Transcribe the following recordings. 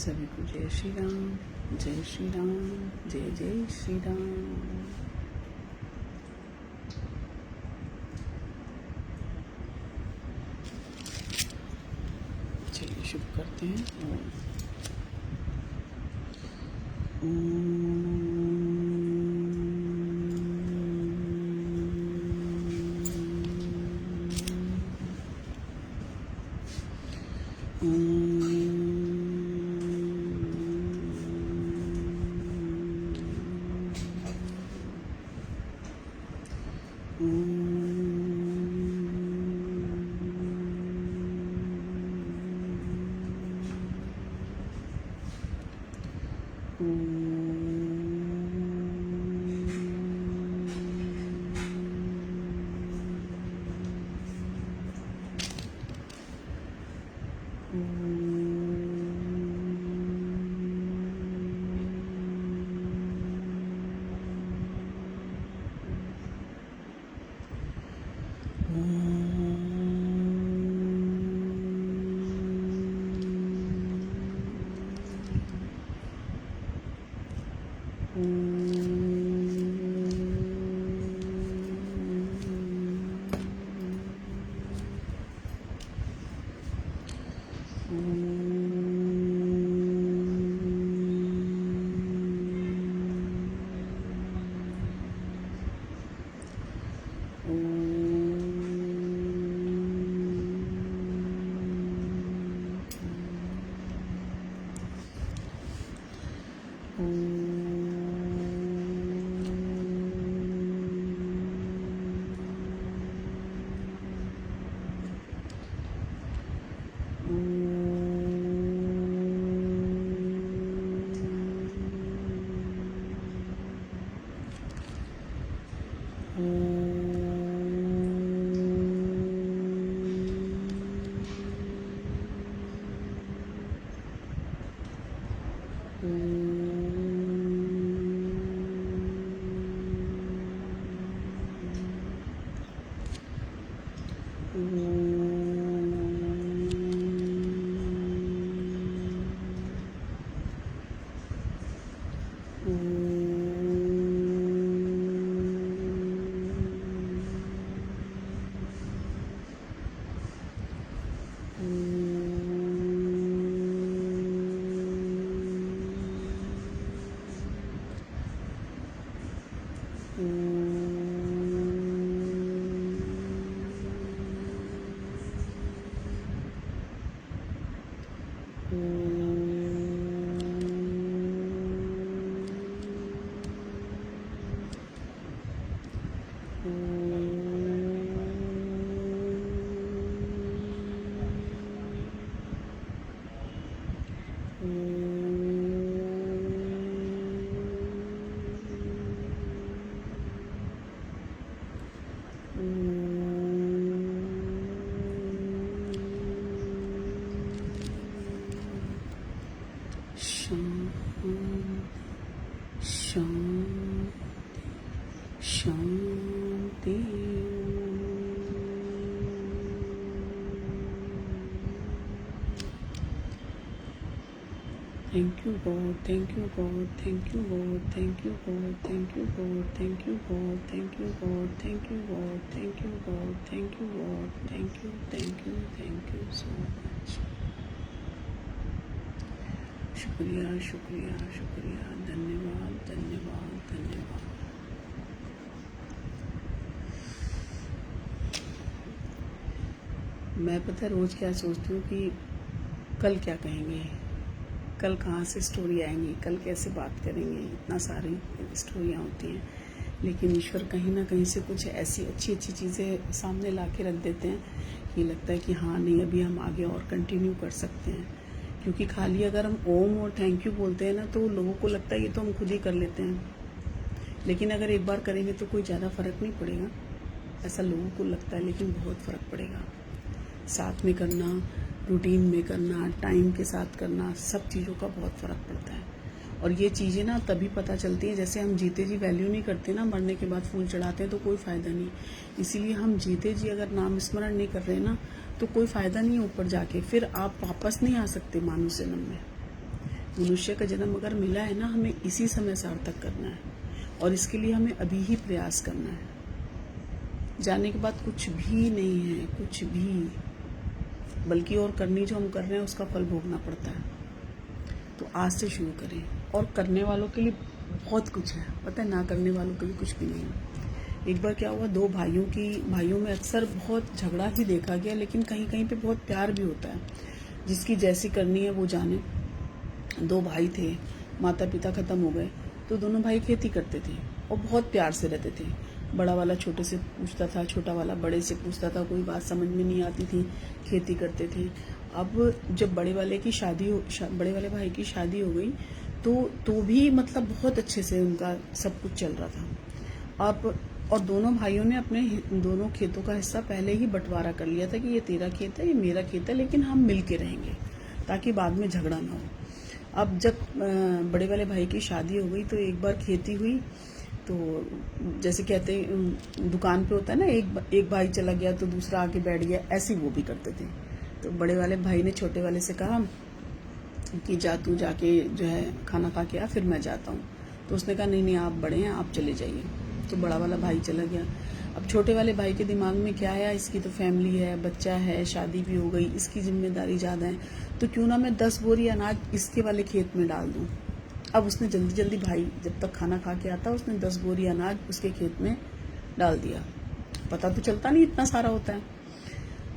सभी को जय श्री राम, जय श्री राम, जय जय श्री राम। चलिए शुरू करते हैं। शांति। Thank you God, thank you God, thank you God, thank you God, thank you God, thank you God, thank you God, thank you God, thank you God, thank you God, thank you so much। शुक्रिया शुक्रिया शुक्रिया, धन्यवाद धन्यवाद धन्यवाद। मैं पता रोज़ क्या सोचती हूँ कि कल क्या कहेंगे, कल कहाँ से स्टोरी आएंगी, कल कैसे बात करेंगे। इतना सारी स्टोरियाँ होती हैं, लेकिन ईश्वर कहीं ना कहीं से कुछ ऐसी अच्छी अच्छी चीज़ें सामने ला के रख देते हैं कि लगता है कि हाँ नहीं, अभी हम आगे और कंटिन्यू कर सकते हैं। क्योंकि खाली अगर हम ओम और थैंक यू बोलते हैं ना, तो लोगों को लगता है ये तो हम खुद ही कर लेते हैं, लेकिन अगर एक बार करेंगे तो कोई ज़्यादा फ़र्क नहीं पड़ेगा, ऐसा लोगों को लगता है, लेकिन बहुत फ़र्क पड़ेगा। साथ में करना, रूटीन में करना, टाइम के साथ करना, सब चीज़ों का बहुत फ़र्क पड़ता है। और ये चीज़ें ना तभी पता चलती हैं, जैसे हम जीते जी वैल्यू नहीं करते ना, मरने के बाद फूल चढ़ाते हैं तो कोई फ़ायदा नहीं। इसीलिए हम जीते जी अगर नाम स्मरण नहीं कर रहे ना, तो कोई फ़ायदा नहीं है ऊपर जाके, फिर आप वापस नहीं आ सकते मानव जन्म में। मनुष्य का जन्म अगर मिला है ना, हमें इसी समय सार्थक करना है और इसके लिए हमें अभी ही प्रयास करना है। जाने के बाद कुछ भी नहीं है, कुछ भी, बल्कि और करनी जो हम कर रहे हैं उसका फल भोगना पड़ता है। तो आज से शुरू करें। और करने वालों के लिए बहुत कुछ है, पता है, ना करने वालों के लिए कुछ भी नहीं है। एक बार क्या हुआ, दो भाइयों में अक्सर बहुत झगड़ा ही देखा गया, लेकिन कहीं कहीं पे बहुत प्यार भी होता है। जिसकी जैसी करनी है वो जाने। दो भाई थे, माता पिता खत्म हो गए, तो दोनों भाई खेती करते थे और बहुत प्यार से रहते थे। बड़ा वाला छोटे से पूछता था, छोटा वाला बड़े से पूछता था, कोई बात समझ में नहीं आती थी, खेती करते थे। अब जब बड़े वाले भाई की शादी हो गई तो भी मतलब बहुत अच्छे से उनका सब कुछ चल रहा था। अब और दोनों भाइयों ने अपने दोनों खेतों का हिस्सा पहले ही बंटवारा कर लिया था कि ये तेरा खेत है, ये मेरा खेत है, लेकिन हम मिल के रहेंगे ताकि बाद में झगड़ा ना हो। अब जब बड़े वाले भाई की शादी हो गई तो एक बार खेती हुई, तो जैसे कहते हैं दुकान पे होता है ना, एक भाई चला गया तो दूसरा आके बैठ गया, ऐसे वो भी करते थे। तो बड़े वाले भाई ने छोटे वाले से कहा कि तू जाके जो है खाना खा के आ, फिर मैं जाता हूँ। तो उसने कहा नहीं आप बड़े हैं, आप चले जाइए। तो बड़ा वाला भाई चला गया। अब छोटे वाले भाई के दिमाग में क्या आया, इसकी तो फैमिली है, बच्चा है, शादी भी हो गई, इसकी जिम्मेदारी ज़्यादा है, तो क्यों ना मैं 10 बोरी अनाज इसके वाले खेत में डाल दूँ। अब उसने जल्दी भाई जब तक खाना खा के आता, उसने 10 बोरी अनाज उसके खेत में डाल दिया। पता तो चलता नहीं इतना सारा होता है।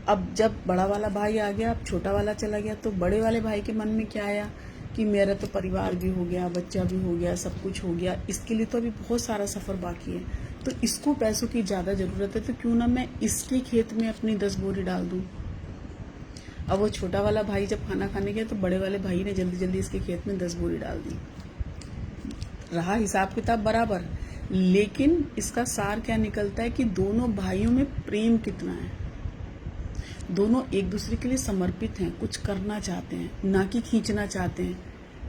अब जब बड़ा वाला भाई आ गया, अब छोटा वाला चला गया, तो बड़े वाले भाई के मन में क्या आया कि मेरा तो परिवार भी हो गया, बच्चा भी हो गया, सब कुछ हो गया, इसके लिए तो अभी बहुत सारा सफर बाकी है, तो इसको पैसों की ज्यादा जरूरत है, तो क्यों ना मैं इसके खेत में अपनी 10 बोरी डाल दूं। अब वो छोटा वाला भाई जब खाना खाने गया तो बड़े वाले भाई ने जल्दी इसके खेत में 10 बोरी डाल दी। रहा हिसाब किताब बराबर, लेकिन इसका सार क्या निकलता है कि दोनों भाइयों में प्रेम कितना है। दोनों एक दूसरे के लिए समर्पित हैं, कुछ करना चाहते हैं, ना कि खींचना चाहते हैं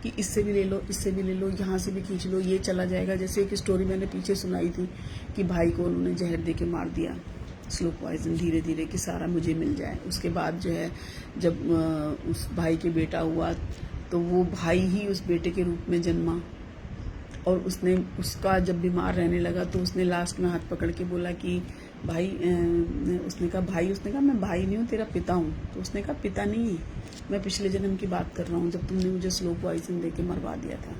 कि इससे भी ले लो, इससे भी ले लो, यहाँ से भी खींच लो, ये चला जाएगा। जैसे एक स्टोरी मैंने पीछे सुनाई थी कि भाई को उन्होंने जहर दे के मार दिया, स्लो पॉइजन, धीरे धीरे कि सारा मुझे मिल जाए। उसके बाद जो है जब उस भाई के बेटा हुआ तो वो भाई ही उस बेटे के रूप में जन्मा, और उसने उसका जब बीमार रहने लगा तो उसने लास्ट में हाथ पकड़ के बोला कि भाई, उसने कहा मैं भाई नहीं हूँ, तेरा पिता हूँ। तो उसने कहा पिता नहीं, मैं पिछले जन्म की बात कर रहा हूँ, जब तुमने मुझे स्लो पॉइजन दे के मरवा दिया था।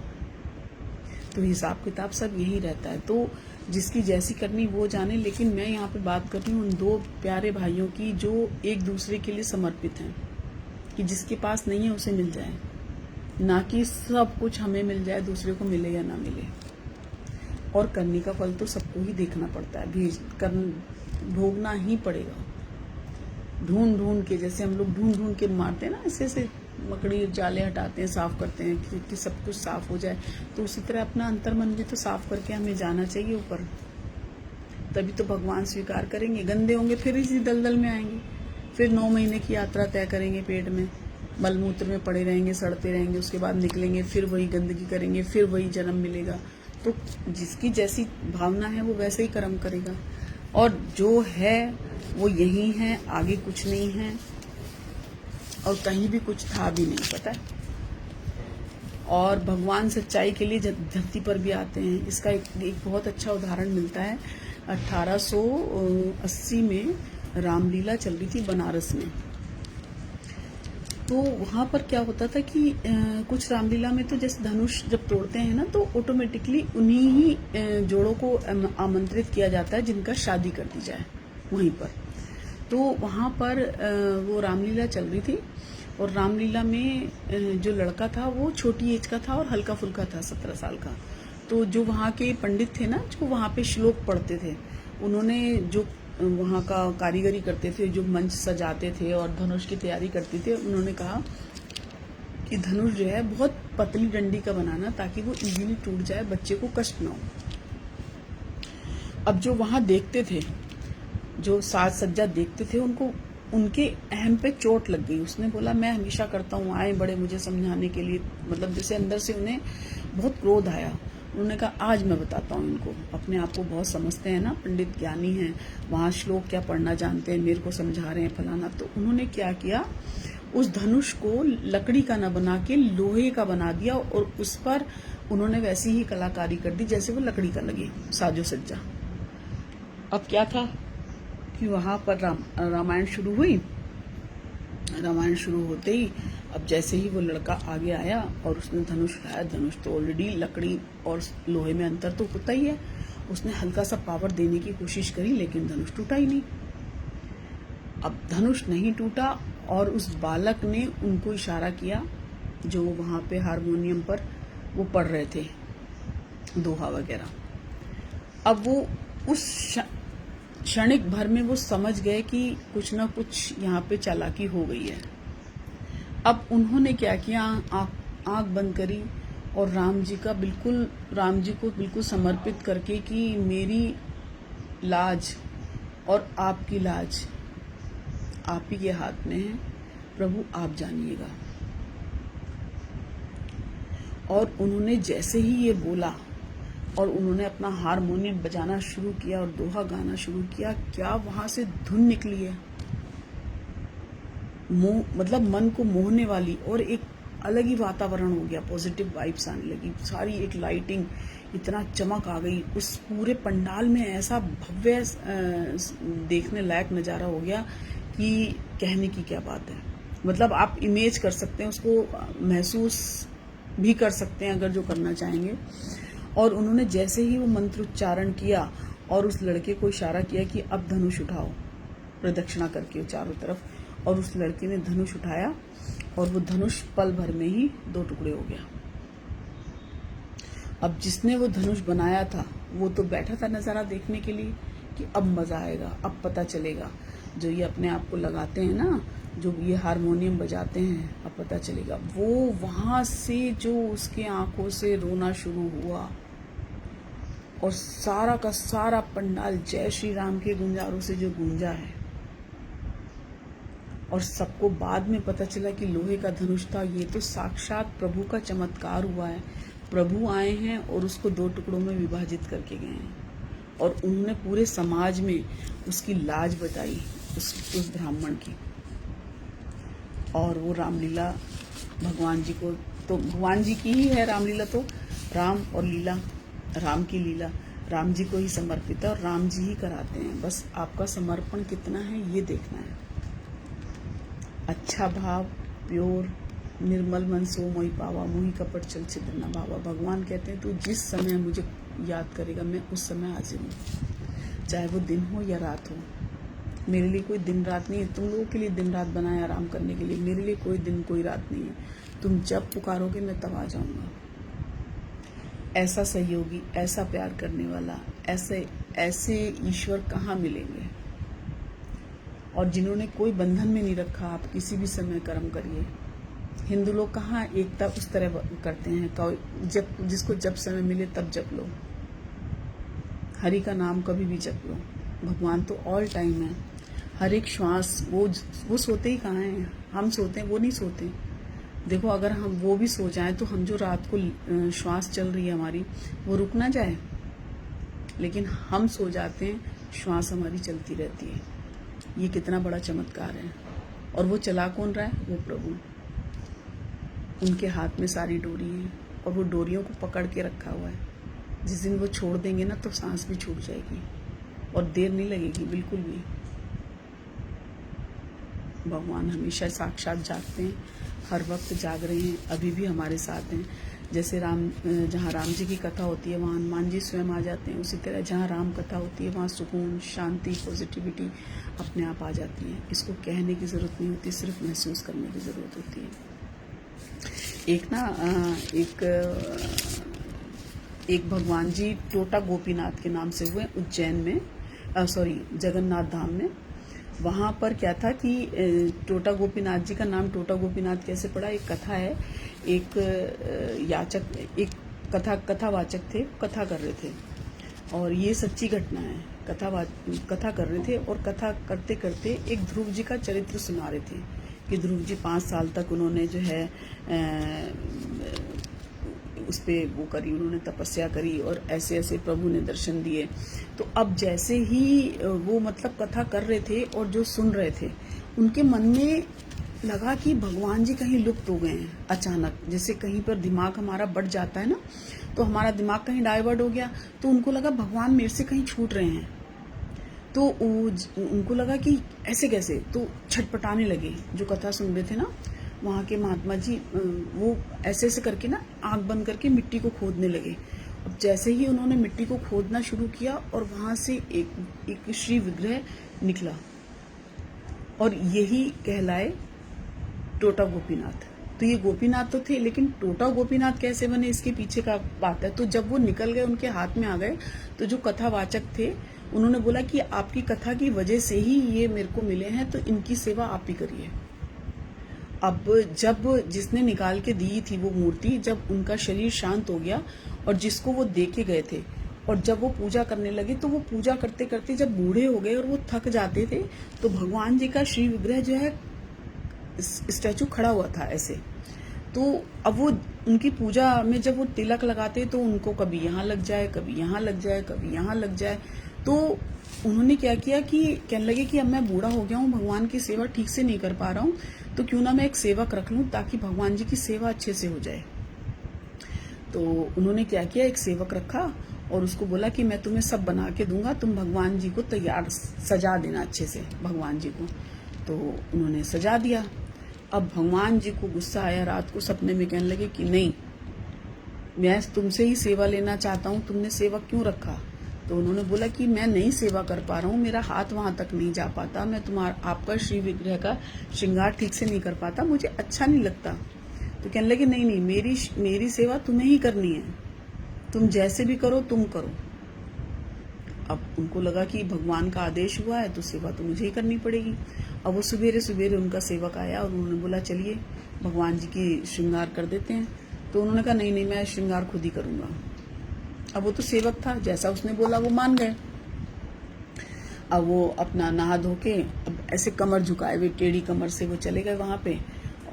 तो हिसाब किताब सब यही रहता है। तो जिसकी जैसी करनी वो जाने, लेकिन मैं यहाँ पे बात कर रही हूँ उन दो प्यारे भाइयों की जो एक दूसरे के लिए समर्पित हैं, कि जिसके पास नहीं है उसे मिल जाए, ना कि सब कुछ हमें मिल जाए, दूसरे को मिले या ना मिले। और करने का फल तो सबको ही देखना पड़ता है, भोगना ही पड़ेगा। ढूंढ के, जैसे हम लोग ढूंढ के मारते हैं ना, ऐसे मकड़ी जाले हटाते हैं, साफ करते हैं कि सब कुछ साफ हो जाए, तो उसी तरह अपना अंतर्मन भी तो साफ करके हमें जाना चाहिए ऊपर, तभी तो भगवान स्वीकार करेंगे। गंदे होंगे फिर इसी दलदल में आएंगे, फिर 9 महीने की यात्रा तय करेंगे, पेट में मलमूत्र में पड़े रहेंगे, सड़ते रहेंगे, उसके बाद निकलेंगे, फिर वही गंदगी करेंगे, फिर वही जन्म मिलेगा। तो जिसकी जैसी भावना है वो वैसे ही कर्म करेगा, और जो है वो यही है, आगे कुछ नहीं है, और कहीं भी कुछ था भी नहीं, पता है। और भगवान सच्चाई के लिए धरती पर भी आते हैं। इसका एक बहुत अच्छा उदाहरण मिलता है। 1880 में रामलीला चल रही थी बनारस में। तो वहाँ पर क्या होता था कि कुछ रामलीला में तो जैसे धनुष जब तोड़ते हैं ना, तो ऑटोमेटिकली उन्हीं ही जोड़ों को आमंत्रित किया जाता है जिनका शादी कर दी जाए वहीं पर। तो वहाँ पर वो रामलीला चल रही थी, और रामलीला में जो लड़का था वो छोटी एज का था और हल्का फुल्का था, 17 साल का। तो जो वहाँ के पंडित थे ना, जो वहाँ पे श्लोक पढ़ते थे, उन्होंने जो वहाँ का कारीगरी करते थे, जो मंच सजाते थे और धनुष की तैयारी करते थे, उन्होंने कहा कि धनुष जो है बहुत पतली डंडी का बनाना, ताकि वो इजीली टूट जाए, बच्चे को कष्ट ना हो। अब जो वहाँ देखते थे, जो साज सज्जा देखते थे, उनको उनके अहम पे चोट लग गई। उसने बोला मैं हमेशा करता हूँ, आए बड़े मुझे समझाने के लिए, मतलब जैसे अंदर से उन्हें बहुत क्रोध आया। उन्होंने कहा आज मैं बताता हूँ इनको, अपने आप को बहुत समझते हैं ना, पंडित ज्ञानी हैं, वहाँ श्लोक क्या पढ़ना जानते हैं, मेरे को समझा रहे हैं फलाना। तो उन्होंने क्या किया, उस धनुष को लकड़ी का न बना के लोहे का बना दिया और उस पर उन्होंने वैसी ही कलाकारी कर दी जैसे वो लकड़ी का लगे, साजो सज्जा। अब क्या था कि वहां पर रामायण शुरू हुई। रामायण शुरू होते ही अब जैसे ही वो लड़का आगे आया और उसने धनुष उठाया, धनुष तो ऑलरेडी लकड़ी और लोहे में अंतर तो होता ही है, उसने हल्का सा पावर देने की कोशिश करी लेकिन धनुष टूटा ही नहीं। अब धनुष नहीं टूटा और उस बालक ने उनको इशारा किया जो वहां पे हारमोनियम पर वो पढ़ रहे थे दोहा वगैरह। अब वो उस क्षणिक भर में वो समझ गए कि कुछ ना कुछ यहाँ पे चालाकी हो गई है। अब उन्होंने क्या किया, आंख बंद करी और राम जी को बिल्कुल समर्पित करके कि मेरी लाज और आपकी लाज आप ही के हाथ में है, प्रभु आप जानिएगा। और उन्होंने जैसे ही ये बोला और उन्होंने अपना हारमोनियम बजाना शुरू किया और दोहा गाना शुरू किया, क्या वहां से धुन निकली है, मतलब मन को मोहने वाली, और एक अलग ही वातावरण हो गया, पॉजिटिव वाइब्स आने लगी, सारी एक लाइटिंग, इतना चमक आ गई उस पूरे पंडाल में, ऐसा भव्य देखने लायक नजारा हो गया कि कहने की क्या बात है। मतलब आप इमेज कर सकते हैं उसको, महसूस भी कर सकते हैं अगर जो करना चाहेंगे। और उन्होंने जैसे ही वो मंत्र उच्चारण किया और उस लड़के को इशारा किया कि अब धनुष उठाओ, प्रदक्षिणा करके चारों तरफ, और उस लड़के ने धनुष उठाया और वो धनुष पल भर में ही 2 टुकड़े हो गया। अब जिसने वो धनुष बनाया था वो तो बैठा था नजारा देखने के लिए कि अब मजा आएगा, अब पता चलेगा, जो ये अपने आप को लगाते हैं ना, जो ये हारमोनियम बजाते हैं, अब पता चलेगा। वो वहां से जो उसके आंखों से रोना शुरू हुआ और सारा का सारा पंडाल जय श्री राम के गुंजारों से जो गूंजा है, और सबको बाद में पता चला कि लोहे का धनुष था। ये तो साक्षात प्रभु का चमत्कार हुआ है। प्रभु आए हैं और उसको 2 टुकड़ों में विभाजित करके गए हैं और उन्होंने पूरे समाज में उसकी लाज बताई, उस ब्राह्मण की। और वो रामलीला भगवान जी को, तो भगवान जी की ही है रामलीला, तो राम और लीला, राम की लीला राम जी को ही समर्पित है और राम जी ही कराते हैं। बस आपका समर्पण कितना है ये देखना है। अच्छा भाव, प्योर, निर्मल मन सो मोहि पावा, मोहि कपट चल छिद्र न भावा। भगवान कहते हैं तू जिस समय मुझे याद करेगा मैं उस समय हाजिर हूँ, चाहे वो दिन हो या रात हो। मेरे लिए कोई दिन रात नहीं है, तुम लोगों के लिए दिन रात बनाया आराम करने के लिए, मेरे लिए कोई दिन कोई रात नहीं है। तुम जब पुकारोगे मैं तब आ जाऊंगा। ऐसा सहयोगी, ऐसा प्यार करने वाला, ऐसे ईश्वर कहाँ मिलेंगे। और जिन्होंने कोई बंधन में नहीं रखा, आप किसी भी समय कर्म करिए। हिंदू लोग कहाँ एकता उस तरह करते हैं, जब जिसको जब समय मिले तब जप लो, हरि का नाम कभी भी जप लो। भगवान तो ऑल टाइम है, हर एक श्वास। वो सोते ही कहाँ हैं, हम सोते हैं, वो नहीं सोते। देखो अगर हम वो भी सो जाएं तो हम जो रात को श्वास चल रही है हमारी, वो रुक ना जाए, लेकिन हम सो जाते हैं, श्वास हमारी चलती रहती है। ये कितना बड़ा चमत्कार है। और वो चला कौन रहा है, वो प्रभु। उनके हाथ में सारी डोरी है और वो डोरियों को पकड़ के रखा हुआ है। जिस दिन वो छोड़ देंगे ना तो सांस भी छूट जाएगी और देर नहीं लगेगी बिल्कुल भी। भगवान हमेशा साक्षात जागते हैं, हर वक्त जाग रहे हैं, अभी भी हमारे साथ हैं। जैसे जहाँ राम जी की कथा होती है वहाँ हनुमान जी स्वयं आ जाते हैं, उसी तरह जहाँ राम कथा होती है वहाँ सुकून, शांति, पॉजिटिविटी अपने आप आ जाती है। इसको कहने की ज़रूरत नहीं होती, सिर्फ महसूस करने की ज़रूरत होती है। एक भगवान जी टोटा गोपीनाथ के नाम से हुए उज्जैन में, जगन्नाथ धाम में। वहाँ पर क्या था कि टोटा गोपीनाथ जी का नाम टोटा गोपीनाथ कैसे पड़ा, एक कथा है। एक कथावाचक थे, कथा कर रहे थे, और ये सच्ची घटना है। कथा कर रहे थे और कथा करते करते एक ध्रुव जी का चरित्र सुना रहे थे कि ध्रुव जी 5 साल तक उन्होंने जो है उस पे वो करी, उन्होंने तपस्या करी और ऐसे ऐसे प्रभु ने दर्शन दिए। तो अब जैसे ही वो मतलब कथा कर रहे थे और जो सुन रहे थे उनके मन में लगा कि भगवान जी कहीं लुप्त हो गए हैं अचानक, जैसे कहीं पर दिमाग हमारा बढ़ जाता है ना, तो हमारा दिमाग कहीं डाइवर्ट हो गया, तो उनको लगा भगवान मेरे से कहीं छूट रहे हैं। तो उनको लगा कि ऐसे कैसे, तो छटपटाने लगे। जो कथा सुन रहे थे ना वहाँ के महात्मा जी, वो ऐसे ऐसे करके ना आंख बंद करके मिट्टी को खोदने लगे। अब जैसे ही उन्होंने मिट्टी को खोदना शुरू किया और वहां से एक श्री विग्रह निकला, और यही कहलाए टोटा गोपीनाथ। तो ये गोपीनाथ तो थे, लेकिन टोटा गोपीनाथ कैसे बने इसके पीछे का बात है। तो जब वो निकल गए, उनके हाथ में आ गए, तो जो कथावाचक थे उन्होंने बोला कि आपकी कथा की वजह से ही ये मेरे को मिले हैं, तो इनकी सेवा आप ही करिए। अब जब जिसने निकाल के दी थी वो मूर्ति, जब उनका शरीर शांत हो गया और जिसको वो दे के गए थे, और जब वो पूजा करने लगे, तो वो पूजा करते करते जब बूढ़े हो गए और वो थक जाते थे, तो भगवान जी का श्री विग्रह जो है स्टैचू खड़ा हुआ था ऐसे। तो अब वो उनकी पूजा में जब वो तिलक लगाते, तो उनको कभी यहाँ लग जाए, कभी यहाँ लग जाए, कभी यहाँ लग जाए। तो उन्होंने क्या किया कि कहने लगे कि अब मैं बूढ़ा हो गया हूँ, भगवान की सेवा ठीक से नहीं कर पा रहा हूँ, तो क्यों ना मैं एक सेवक रख लूं ताकि भगवान जी की सेवा अच्छे से हो जाए। तो उन्होंने क्या किया, एक सेवक रखा और उसको बोला कि मैं तुम्हें सब बना के दूंगा, तुम भगवान जी को तैयार सजा देना अच्छे से भगवान जी को। तो उन्होंने सजा दिया। अब भगवान जी को गुस्सा आया, रात को सपने में कहने लगे कि नहीं, मैं तुमसे ही सेवा लेना चाहता हूँ, तुमने सेवक क्यों रखा। तो उन्होंने बोला कि मैं नहीं सेवा कर पा रहा हूँ, मेरा हाथ वहां तक नहीं जा पाता, मैं आपका श्री विग्रह का श्रृंगार ठीक से नहीं कर पाता, मुझे अच्छा नहीं लगता। तो कहने लगे नहीं नहीं, मेरी सेवा तुम्हें ही करनी है, तुम जैसे भी करो तुम करो। अब उनको लगा कि भगवान का आदेश हुआ है तो सेवा तो मुझे ही करनी पड़ेगी। अब वो सुबेरे सुबेरे उनका सेवक आया और उन्होंने बोला चलिए भगवान जी की श्रृंगार कर देते हैं। तो उन्होंने कहा नहीं नहीं, मैं श्रृंगार खुद ही करूंगा। अब वो तो सेवक था, जैसा उसने बोला वो मान गए। अब वो अपना नहा धो के अब ऐसे कमर झुकाए हुए टेढ़ी कमर से वो चले गए वहां पे,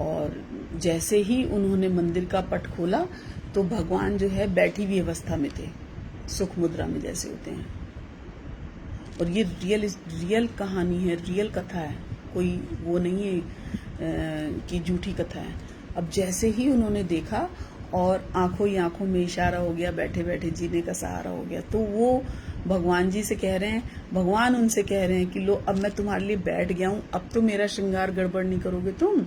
और जैसे ही उन्होंने मंदिर का पट खोला तो भगवान जो है बैठी हुई अवस्था में थे, सुख मुद्रा में जैसे होते हैं। और ये रियल कहानी है, रियल कथा है, कोई वो नहीं है कि झूठी कथा है। अब जैसे ही उन्होंने देखा और आंखों ही आंखों में इशारा हो गया, बैठे बैठे जीने का सहारा हो गया। तो वो भगवान जी से कह रहे हैं, भगवान उनसे कह रहे हैं कि लो अब मैं तुम्हारे लिए बैठ गया हूं, अब तो मेरा श्रृंगार गड़बड़ नहीं करोगे तुम,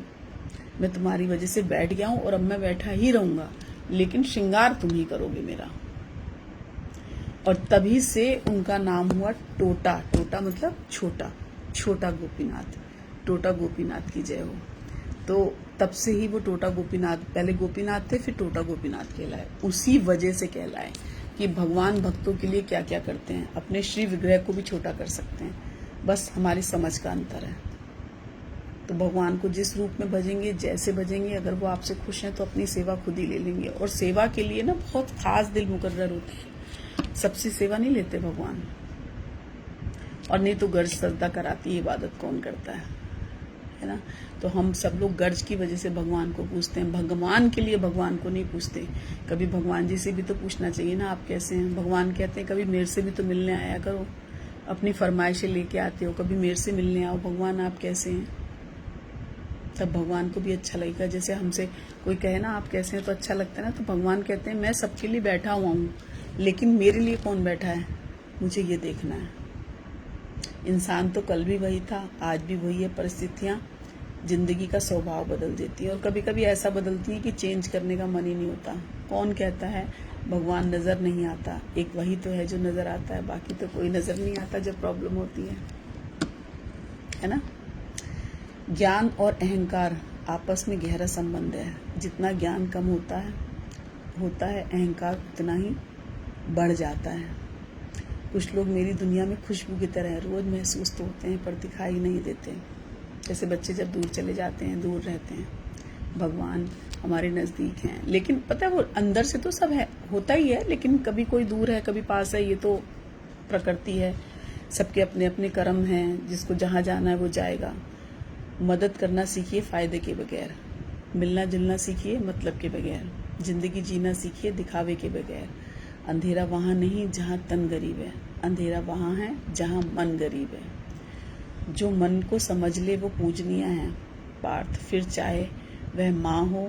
मैं तुम्हारी वजह से बैठ गया हूं और अब मैं बैठा ही रहूंगा, लेकिन श्रृंगार तुम ही करोगे मेरा। और तभी से उनका नाम हुआ टोटा। टोटा मतलब छोटा, छोटा गोपीनाथ। टोटा गोपीनाथ की जय हो। तो तब से ही वो टोटा गोपीनाथ, पहले गोपीनाथ थे फिर टोटा गोपीनाथ कहलाए, उसी वजह से कहलाए कि भगवान भक्तों के लिए क्या क्या करते हैं, अपने श्री विग्रह को भी छोटा कर सकते हैं, बस हमारी समझ का अंतर है। तो भगवान को जिस रूप में भजेंगे, जैसे भजेंगे, अगर वो आपसे खुश हैं तो अपनी सेवा खुद ही ले लेंगे। और सेवा के लिए ना बहुत खास दिल मुकर्रर होते हैं, सबसे सेवा नहीं लेते भगवान। और नहीं तो गर्ज श्रद्धा कराती इबादत कौन करता है ना। तो हम सब लोग गर्ज की वजह से भगवान को पूछते हैं, भगवान के लिए भगवान को नहीं पूछते। कभी भगवान जी से भी तो पूछना चाहिए ना, आप कैसे हैं। भगवान कहते हैं कभी मेरे से भी तो मिलने आया करो, अपनी फरमाइशें लेके आते हो, कभी मेरे से मिलने आओ, भगवान आप कैसे हैं। तब भगवान को भी अच्छा लगेगा। जैसे हमसे कोई कहे ना आप कैसे हैं तो अच्छा लगता है ना, तो भगवान कहते हैं मैं सबके लिए बैठा हुआ हूँ, लेकिन मेरे लिए कौन बैठा है मुझे ये देखना है। इंसान तो कल भी वही था, आज भी वही है। परिस्थितियां जिंदगी का स्वभाव बदल देती है, और कभी कभी ऐसा बदलती है कि चेंज करने का मन ही नहीं होता। कौन कहता है भगवान नजर नहीं आता, एक वही तो है जो नजर आता है, बाकी तो कोई नजर नहीं आता जब प्रॉब्लम होती है ना। ज्ञान और अहंकार आपस में गहरा संबंध है। जितना ज्ञान कम होता है अहंकार उतना ही बढ़ जाता है। कुछ लोग मेरी दुनिया में खुशबू की तरह रोज महसूस तो होते हैं पर दिखाई नहीं देते। जैसे बच्चे जब दूर चले जाते हैं, दूर रहते हैं, भगवान हमारे नजदीक हैं, लेकिन पता है वो अंदर से तो सब है, होता ही है, लेकिन कभी कोई दूर है कभी पास है, ये तो प्रकृति है। सबके अपने अपने कर्म हैं, जिसको जहाँ जाना है वो जाएगा। मदद करना सीखिए फायदे के बगैर, मिलना जुलना सीखिए मतलब के बगैर, जिंदगी जीना सीखिए दिखावे के बगैर। अंधेरा वहाँ नहीं जहाँ तन गरीब है, अंधेरा वहाँ है जहाँ मन गरीब है। जो मन को समझ ले वो पूजनीय है, पार्थ, फिर चाहे वह माँ हो,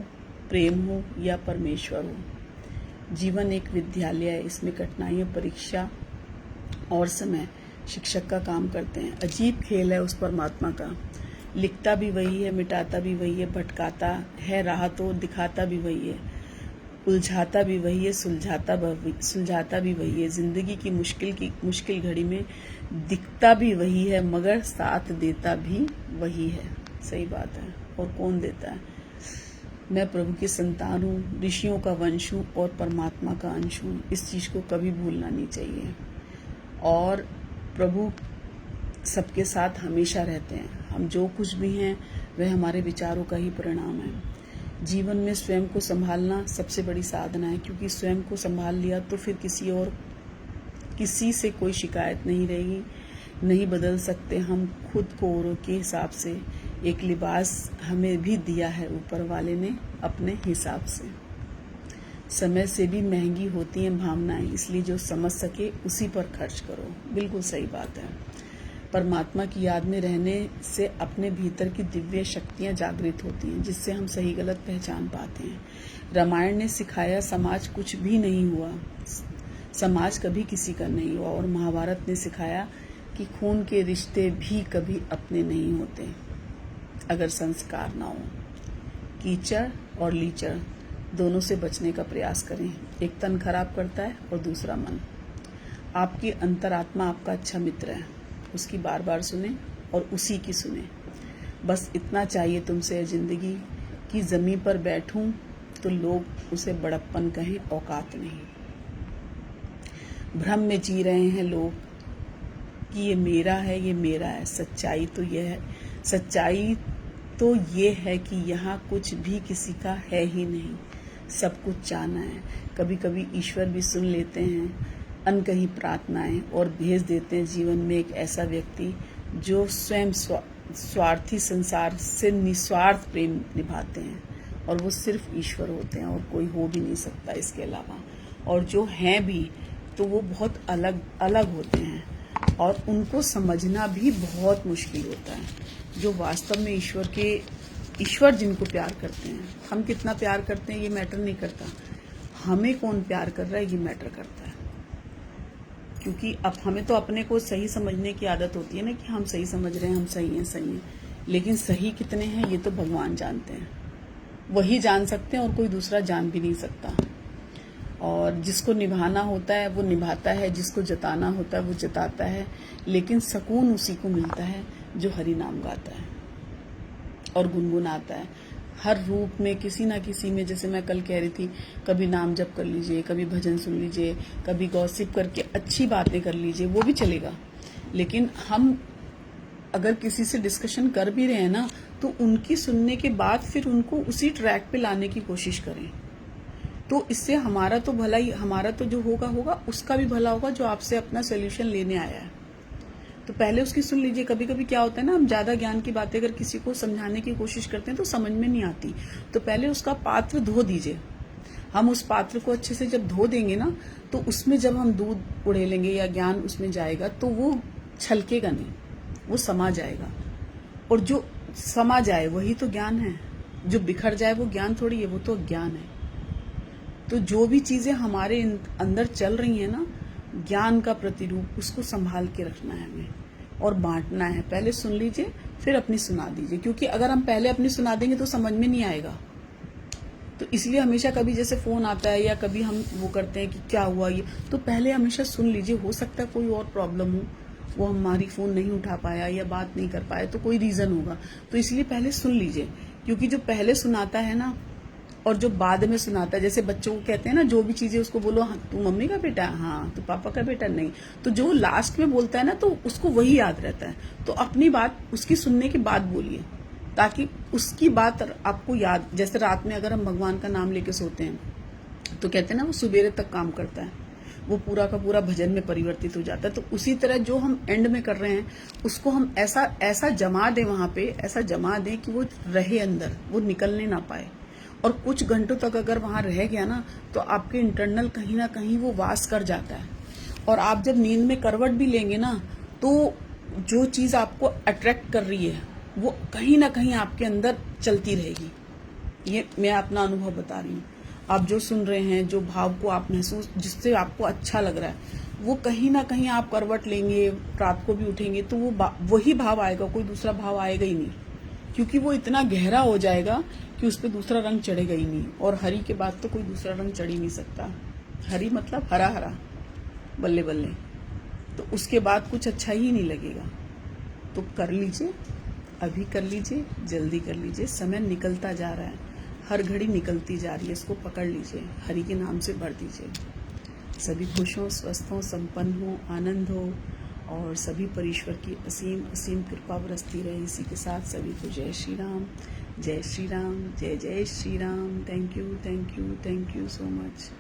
प्रेम हो या परमेश्वर हो। जीवन एक विद्यालय है, इसमें कठिनाइयाँ, परीक्षा और समय शिक्षक का काम करते हैं। अजीब खेल है उस परमात्मा का, लिखता भी वही है, मिटाता भी वही है, भटकाता है राह तो दिखाता भी वही है, उलझाता भी वही है, सुलझाता भी वही है। जिंदगी की मुश्किल घड़ी में दिखता भी वही है, मगर साथ देता भी वही है। सही बात है। और कौन देता है? मैं प्रभु की संतान हूँ, ऋषियों का वंश हूँ और परमात्मा का अंश हूँ। इस चीज को कभी भूलना नहीं चाहिए। और प्रभु सबके साथ हमेशा रहते हैं। हम जो कुछ भी हैं वह हमारे विचारों का ही परिणाम है। जीवन में स्वयं को संभालना सबसे बड़ी साधना है, क्योंकि स्वयं को संभाल लिया तो फिर किसी से कोई शिकायत नहीं रहेगी। नहीं बदल सकते हम खुद को औरों के हिसाब से। एक लिबास हमें भी दिया है ऊपर वाले ने अपने हिसाब से। समय से भी महंगी होती हैं भावनाएं, इसलिए जो समझ सके उसी पर खर्च करो। बिल्कुल सही बात है। परमात्मा की याद में रहने से अपने भीतर की दिव्य शक्तियां जागृत होती हैं, जिससे हम सही गलत पहचान पाते हैं। रामायण ने सिखाया समाज कुछ भी नहीं हुआ, समाज कभी किसी का नहीं हुआ। और महाभारत ने सिखाया कि खून के रिश्ते भी कभी अपने नहीं होते अगर संस्कार ना हो। कीचड़ और लीचड़ दोनों से बचने का प्रयास करें। एक तन खराब करता है और दूसरा मन। आपकी अंतरात्मा आपका अच्छा मित्र है, उसकी बार बार सुने और उसी की सुने। बस इतना चाहिए तुमसे जिंदगी की जमीन पर बैठूं तो लोग उसे बड़प्पन कहें, औकात नहीं। भ्रम में जी रहे हैं लोग कि ये मेरा है, ये मेरा है। सच्चाई तो ये है कि यहाँ कुछ भी किसी का है ही नहीं, सब कुछ चाहना है। कभी कभी ईश्वर भी सुन लेते हैं अनकही प्रार्थनाएं और भेज देते हैं जीवन में एक ऐसा व्यक्ति जो स्वयं स्वार्थी संसार से निस्वार्थ प्रेम निभाते हैं। और वो सिर्फ ईश्वर होते हैं और कोई हो भी नहीं सकता इसके अलावा। और जो हैं भी तो वो बहुत अलग अलग होते हैं और उनको समझना भी बहुत मुश्किल होता है। जो वास्तव में ईश्वर जिनको प्यार करते हैं, हम कितना प्यार करते हैं ये मैटर नहीं करता, हमें कौन प्यार कर रहा है ये मैटर करता है। क्योंकि अब हमें तो अपने को सही समझने की आदत होती है ना कि हम सही समझ रहे हैं, हम सही हैं, लेकिन सही कितने हैं ये तो भगवान जानते हैं। वही जान सकते हैं और कोई दूसरा जान भी नहीं सकता। और जिसको निभाना होता है वो निभाता है, जिसको जताना होता है वो जताता है। लेकिन सुकून उसी को मिलता है जो हरि नाम गाता है और गुनगुनाता है। हर रूप में किसी ना किसी में, जैसे मैं कल कह रही थी, कभी नाम जप कर लीजिए, कभी भजन सुन लीजिए, कभी गॉसिप करके अच्छी बातें कर लीजिए, वो भी चलेगा। लेकिन हम अगर किसी से डिस्कशन कर भी रहे हैं ना, तो उनकी सुनने के बाद फिर उनको उसी ट्रैक पे लाने की कोशिश करें। तो इससे हमारा तो भला ही, हमारा तो जो होगा उसका भी भला होगा जो आपसे अपना सोल्यूशन लेने आया है। तो पहले उसकी सुन लीजिए। कभी कभी क्या होता है ना, हम ज्यादा ज्ञान की बातें अगर किसी को समझाने की कोशिश करते हैं तो समझ में नहीं आती। तो पहले उसका पात्र धो दीजिए। हम उस पात्र को अच्छे से जब धो देंगे ना, तो उसमें जब हम दूध उड़ेलेंगे या ज्ञान उसमें जाएगा तो वो छलकेगा नहीं, वो समा जाएगा। और जो समा जाए वही तो ज्ञान है। जो बिखर जाए वो ज्ञान थोड़ी है, वो तो ज्ञान है। तो जो भी चीजें हमारे अंदर चल रही हैं ना, ज्ञान का प्रतिरूप, उसको संभाल के रखना है हमें और बांटना है। पहले सुन लीजिए फिर अपनी सुना दीजिए, क्योंकि अगर हम पहले अपनी सुना देंगे तो समझ में नहीं आएगा। तो इसलिए हमेशा कभी जैसे फोन आता है या कभी हम वो करते हैं कि क्या हुआ ये, तो पहले हमेशा सुन लीजिए। हो सकता है कोई और प्रॉब्लम हो, वो हमारी फोन नहीं उठा पाया या बात नहीं कर पाया, तो कोई रीजन होगा। तो इसलिए पहले सुन लीजिए, क्योंकि जो पहले सुनाता है ना और जो बाद में सुनाता है, जैसे बच्चों को कहते हैं ना, जो भी चीजें उसको बोलो, हाँ तू मम्मी का बेटा, हाँ तू पापा का बेटा, नहीं। तो जो लास्ट में बोलता है ना, तो उसको वही याद रहता है। तो अपनी बात उसकी सुनने के बाद बोलिए, ताकि उसकी बात आपको याद। जैसे रात में अगर हम भगवान का नाम लेके सोते हैं तो कहते हैं ना, वो सुबेरे तक काम करता है, वो पूरा का पूरा भजन में परिवर्तित हो जाता है। तो उसी तरह जो हम एंड में कर रहे हैं उसको हम ऐसा जमा दें, वहां पे ऐसा जमा दें कि वो रहे अंदर, वो निकलने ना पाए। और कुछ घंटों तक अगर वहां रह गया ना, तो आपके इंटरनल कहीं ना कहीं वो वास कर जाता है। और आप जब नींद में करवट भी लेंगे ना, तो जो चीज आपको अट्रैक्ट कर रही है वो कहीं ना कहीं आपके अंदर चलती रहेगी। ये मैं अपना अनुभव बता रही हूँ। आप जो सुन रहे हैं, जो भाव को आप महसूस, जिससे आपको अच्छा लग रहा है, वो कहीं ना कहीं आप करवट लेंगे, रात को भी उठेंगे तो वो वही भाव आएगा, कोई दूसरा भाव आएगा ही नहीं, क्योंकि वो इतना गहरा हो जाएगा कि उस पर दूसरा रंग चढ़ेगा ही नहीं। और हरी के बाद तो कोई दूसरा रंग चढ़ ही नहीं सकता। हरी मतलब हरा हरा, बल्ले बल्ले, तो उसके बाद कुछ अच्छा ही नहीं लगेगा। तो कर लीजिए, अभी कर लीजिए, जल्दी कर लीजिए। समय निकलता जा रहा है, हर घड़ी निकलती जा रही है, इसको पकड़ लीजिए, हरि के नाम से भर दीजिए। सभी खुश हों, स्वस्थ हों, संपन्न हों, आनंद हो, और सभी पर ईश्वर की असीम असीम कृपा बरसती रहे। इसी के साथ सभी को जय श्री राम, जय श्री राम, जय जय Shri Ram. Thank you, thank you, thank you so much.